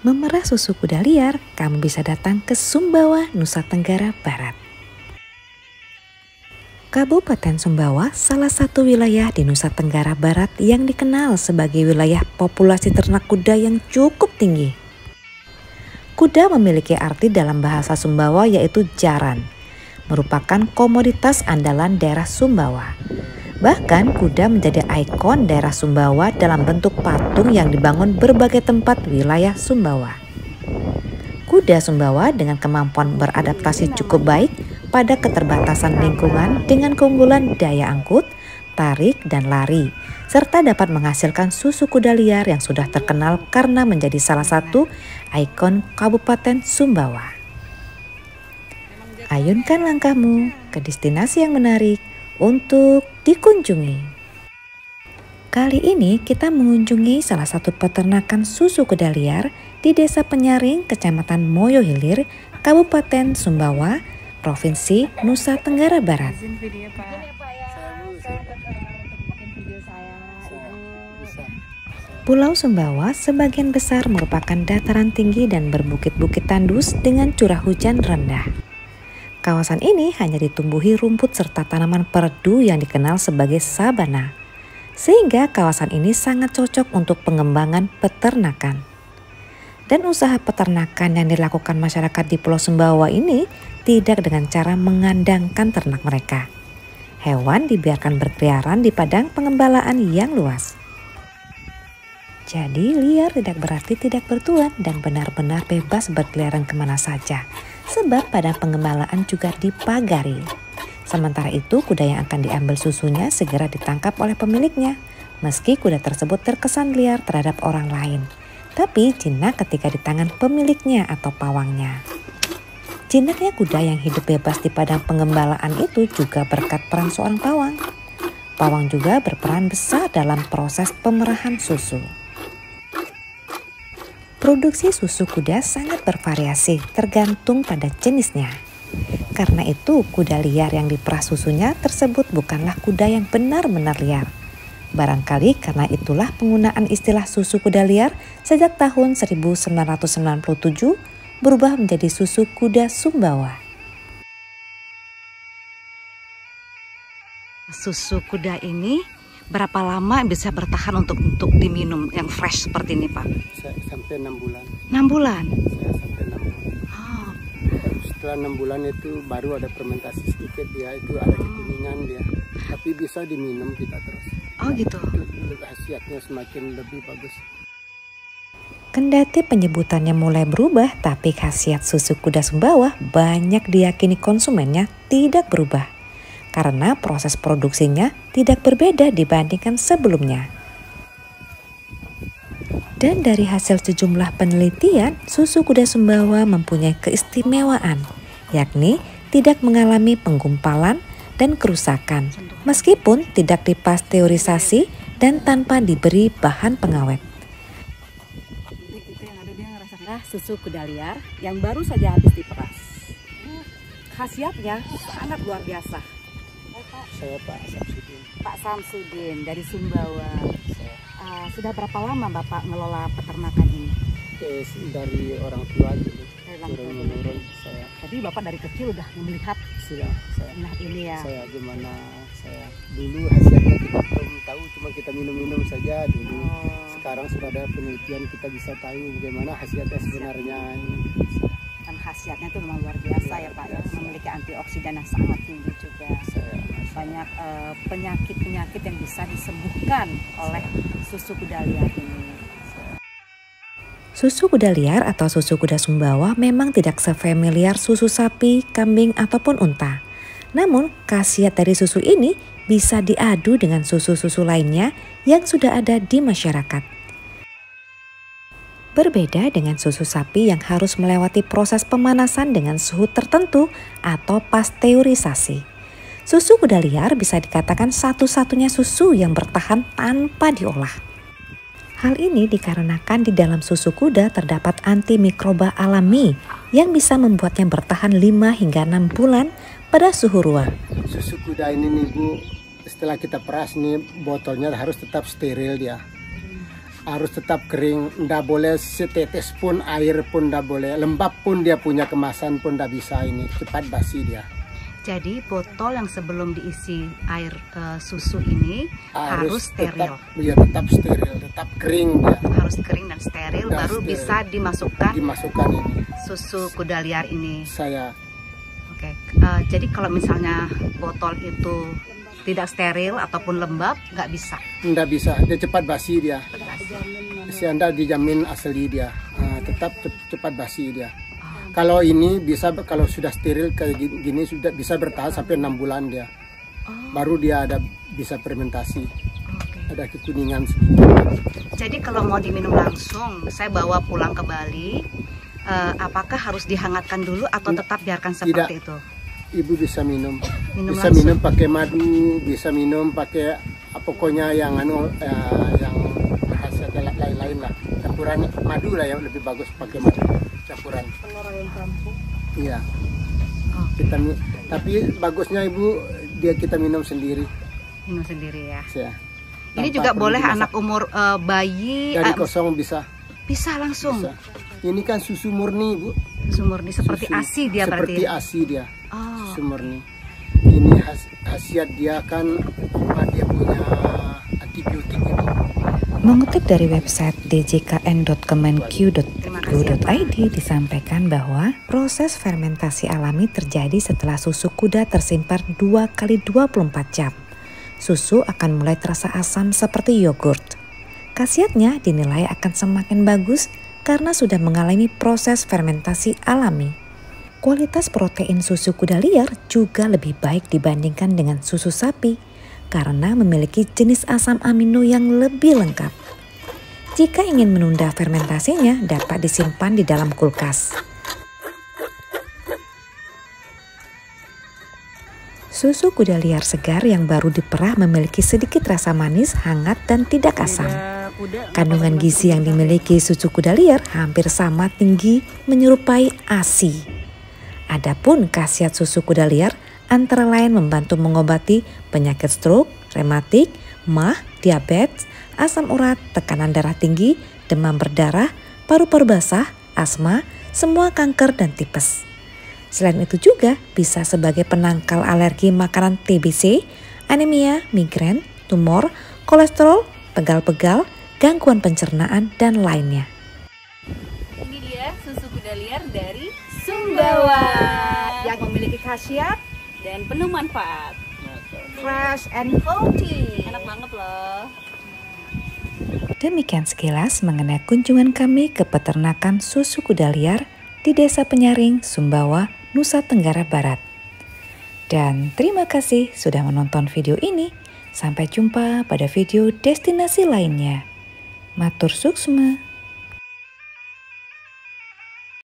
Memerah susu kuda liar, kamu bisa datang ke Sumbawa, Nusa Tenggara Barat. Kabupaten Sumbawa salah satu wilayah di Nusa Tenggara Barat yang dikenal sebagai wilayah populasi ternak kuda yang cukup tinggi. Kuda memiliki arti dalam bahasa Sumbawa yaitu jaran, merupakan komoditas andalan daerah Sumbawa. Bahkan kuda menjadi ikon daerah Sumbawa dalam bentuk patung yang dibangun berbagai tempat wilayah Sumbawa. Kuda Sumbawa dengan kemampuan beradaptasi cukup baik pada keterbatasan lingkungan dengan keunggulan daya angkut, tarik, dan lari, serta dapat menghasilkan susu kuda liar yang sudah terkenal karena menjadi salah satu ikon Kabupaten Sumbawa. Ayunkan langkahmu ke destinasi yang menarik untuk dikunjungi. Kali ini kita mengunjungi salah satu peternakan susu kuda liar di Desa Penyaring, Kecamatan Moyo Hilir, Kabupaten Sumbawa, Provinsi Nusa Tenggara Barat. Pulau Sumbawa sebagian besar merupakan dataran tinggi dan berbukit-bukit tandus dengan curah hujan rendah. Kawasan ini hanya ditumbuhi rumput serta tanaman perdu yang dikenal sebagai sabana, sehingga kawasan ini sangat cocok untuk pengembangan peternakan. Dan usaha peternakan yang dilakukan masyarakat di Pulau Sumbawa ini tidak dengan cara mengandangkan ternak mereka. Hewan dibiarkan berkeliaran di padang pengembalaan yang luas. Jadi liar tidak berarti tidak bertuan dan benar-benar bebas berkeliaran kemana saja. Sebab padang pengembalaan juga dipagari. Sementara itu kuda yang akan diambil susunya segera ditangkap oleh pemiliknya. Meski kuda tersebut terkesan liar terhadap orang lain. Tapi jinak ketika di tangan pemiliknya atau pawangnya. Jinaknya kuda yang hidup bebas di padang pengembalaan itu juga berkat peran seorang pawang. Pawang juga berperan besar dalam proses pemerahan susu. Produksi susu kuda sangat bervariasi tergantung pada jenisnya. Karena itu kuda liar yang diperah susunya tersebut bukanlah kuda yang benar-benar liar. Barangkali karena itulah penggunaan istilah susu kuda liar sejak tahun 1997 berubah menjadi susu kuda Sumbawa. Susu kuda ini berapa lama bisa bertahan untuk diminum yang fresh seperti ini, Pak? Sampai 6 bulan. 6 bulan? Sampai 6 bulan. Oh. Setelah 6 bulan itu baru ada fermentasi sedikit ya, itu ada kekuningan dia. Tapi bisa diminum kita terus. Oh gitu? Itu khasiatnya semakin lebih bagus. Kendati penyebutannya mulai berubah, tapi khasiat susu kuda Sumbawa banyak diyakini konsumennya tidak berubah. Karena proses produksinya tidak berbeda dibandingkan sebelumnya. Dan dari hasil sejumlah penelitian, susu kuda Sumbawa mempunyai keistimewaan, yakni tidak mengalami penggumpalan dan kerusakan, meskipun tidak dipasteurisasi dan tanpa diberi bahan pengawet. Susu kuda liar yang baru saja habis diperas. Khasiatnya sangat luar biasa. Saya Pak Samsudin. Pak Samsudin dari Sumbawa. Sudah berapa lama Bapak ngelola peternakan ini? Dari orang tua dulu. Turun-menurun saya. Jadi Bapak dari kecil udah melihat Sudah saya. nah ini ya. Saya gimana saya dulu hasilnya kita belum tahu, cuma kita minum-minum saja dulu. Sekarang sudah ada penelitian, kita bisa tahu bagaimana hasilnya sebenarnya. Kan khasiatnya itu memang luar biasa ya Pak, ya. Memiliki antioksidan yang sangat tinggi juga. Banyak penyakit-penyakit yang bisa disembuhkan oleh susu kuda liar ini. Susu kuda liar atau susu kuda Sumbawa memang tidak sefamiliar susu sapi, kambing, ataupun unta. Namun, khasiat dari susu ini bisa diadu dengan susu-susu lainnya yang sudah ada di masyarakat. Berbeda dengan susu sapi yang harus melewati proses pemanasan dengan suhu tertentu atau pasteurisasi. Susu kuda liar bisa dikatakan satu-satunya susu yang bertahan tanpa diolah. Hal ini dikarenakan di dalam susu kuda terdapat antimikroba alami yang bisa membuatnya bertahan 5 hingga 6 bulan pada suhu ruang. Susu kuda ini nih Bu, setelah kita peras nih botolnya harus tetap steril dia. harus tetap kering, ndak boleh setetes pun air pun ndak boleh, lembab pun dia punya kemasan pun ndak bisa, ini cepat basi dia. Jadi botol yang sebelum diisi air susu ini harus steril. Tetap steril, tetap kering dia. Harus kering dan steril, baru steril. Bisa dimasukkan ini susu kuda liar ini. Oke. Jadi kalau misalnya botol itu tidak steril ataupun lembab, nggak bisa. Nggak bisa, dia cepat basi dia. Anda dijamin asli dia, tetap cepat basi dia. Kalau ini bisa, kalau sudah steril kayak gini sudah bisa bertahan sampai 6 bulan dia. Baru dia bisa fermentasi. Ada kekuningan sedikit. Jadi kalau mau diminum langsung, saya bawa pulang ke Bali, apakah harus dihangatkan dulu atau tetap biarkan seperti itu? Ibu bisa minum minum pakai madu, bisa minum pakai pokoknya yang yang khasiat lain-lain lah. Campuran madu lah yang lebih bagus, pakai madu campuran. Iya. Tapi bagusnya Ibu kita minum sendiri. Minum sendiri ya. Ini Tanpa juga boleh anak umur bayi dari kosong bisa. Bisa langsung. Bisa. Ini kan susu murni, Bu. Susu murni seperti ASI dia berarti. Seperti ASI dia. Susu murni. Ini khasiat dia kan dia punya antibiotik itu. Mengutip dari website djkn.kemenq.go.id disampaikan bahwa proses fermentasi alami terjadi setelah susu kuda tersimpan 2 kali 24 jam. Susu akan mulai terasa asam seperti yogurt. Khasiatnya dinilai akan semakin bagus karena sudah mengalami proses fermentasi alami. Kualitas protein susu kuda liar juga lebih baik dibandingkan dengan susu sapi karena memiliki jenis asam amino yang lebih lengkap. Jika ingin menunda fermentasinya, dapat disimpan di dalam kulkas. Susu kuda liar segar yang baru diperah memiliki sedikit rasa manis, hangat, dan tidak asam. Kandungan gizi yang dimiliki susu kuda liar hampir sama tinggi menyerupai ASI. Adapun khasiat susu kuda liar antara lain membantu mengobati penyakit stroke, rematik, MAH, diabetes, asam urat, tekanan darah tinggi, demam berdarah, paru-paru basah, asma, semua kanker dan tipes. Selain itu juga bisa sebagai penangkal alergi makanan TBC, anemia, migrain, tumor, kolesterol, pegal-pegal, gangguan pencernaan, dan lainnya. Ini dia susu kuda liar dari Sumbawa yang memiliki khasiat dan penuh manfaat. Fresh and healthy. Enak banget loh. Demikian sekilas mengenai kunjungan kami ke peternakan susu kuda liar di Desa Penyaring, Sumbawa, Nusa Tenggara Barat. Dan terima kasih sudah menonton video ini. Sampai jumpa pada video destinasi lainnya. Matur suksma.